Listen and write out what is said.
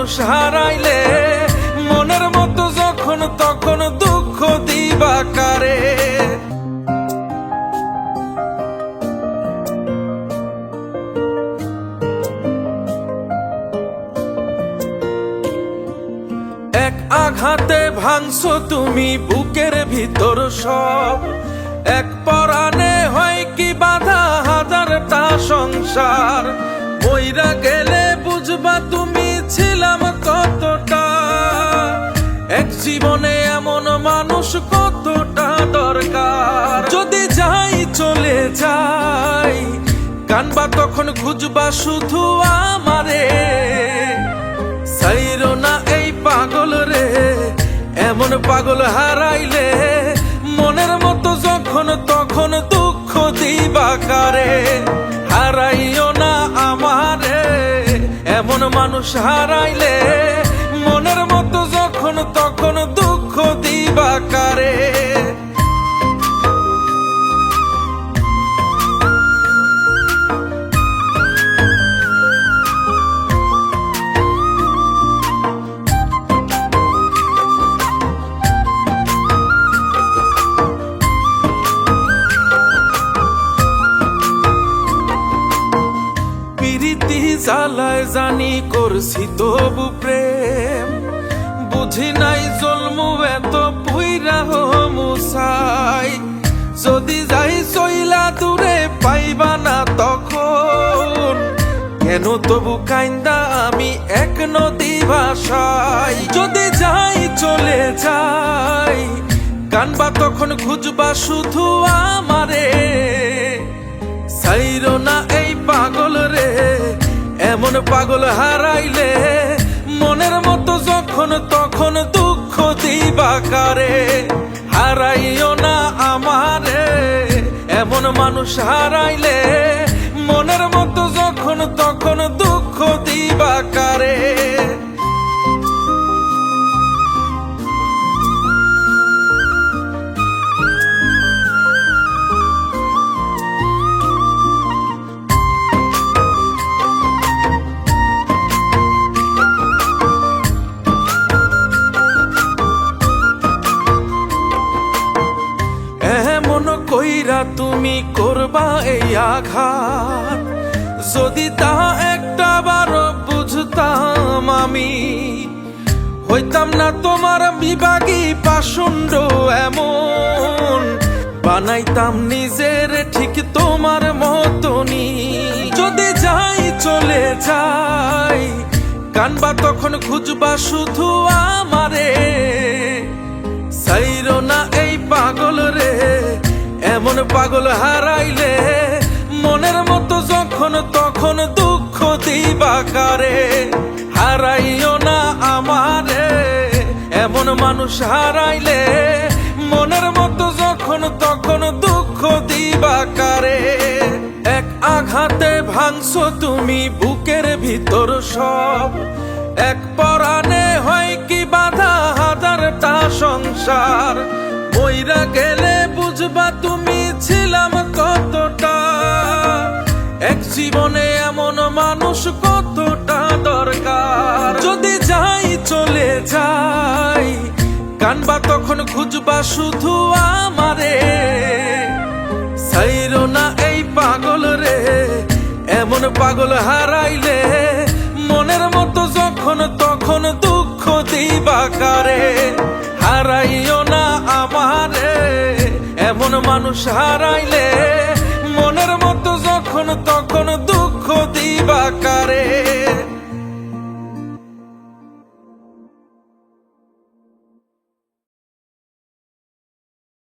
মানুষ হারাইলে মনের মতো যখন তখন দুঃখ দিবা কারে। এক আঘাতে ভাঙছো তুমি বুকের ভিতর সব, এক পরাণে হয় কি বাধা হাজারটা সংসার। মইরা গেলে বুঝবা তুমি ছিলাম কতটা, এক জীবনে এমন মানুষ কতটা দরকার। যদি যাই চলে যাই কানবা তখন খুঁজবা শুধু আমারে, সাইরো না এই পাগল রে, এমন পাগল হারাইলে মনের মতো যখন তখন দুঃখ দিবা কারে। হারাইও না আমারে, এমন মানুষ হারাইলে মনের মতো যখন তখন দুঃখ দিবা কারে। প্রীতি জ্বালায় জানি করছি তবু প্রেম, বুঝি নাই জন্মু এত পুইরা মুসাই। যদি যাই চইলা দূরে পাইবা না তখন, কেন তবু কাইন্দা আমি এক নদী ভাষাই। যদি যাই চলে যাই কানবা তখন খুঁজবা শুধু আমারে, সাইরো না এই পাগল রে, এমন পাগল হারাইলে মনের মতো যখন তখন দুঃখ দিবা কারে। হারাইও না আমারে, এমন মানুষ হারাইলে মনের মতো যখন তখন দুঃখ দিবা কারে। কইরা তুমি করবা এই আঘাত, যদি তা একটা বার বুঝতাম আমি, হইতাম না তোমার বিভাগী পাষণ্ড এমন, বানাইতাম নিজের ঠিক তোমার মতনই। যদি যাই চলে যাই কানবা তখন খুঁজবা শুধু আমারে, সাইরো না এই পাগল রে, এমন পাগল হারাইলে মনের মতো যখন তখন দুঃখ দিবা কারে। হারাইও না আমারে, এমন মানুষ হারাইলে মনের মতো যখন তখন দুঃখ দিবা কারে। এক আঘাতে ভাঙছো তুমি বুকের ভিতর সব, এক পরাণে হয় কি বাধা হাজারটা সংসার। মইরা গেলে বুঝবা তুমি ছিলাম কতটা, এক জীবনে এমন মানুষ কতটা দরকার। যদি যাই চলে যাই কানবা তখন খুঁজবা শুধু আমারে, সাইরো না এই পাগল রে, এমন পাগল হারাইলে মনের মতো যখন তখন দুঃখ দিবা কারে। হারাইও না আমারে, এমন মানুষ হারাইলে মনের মতো যখন তখন দুঃখ দিবা কারে।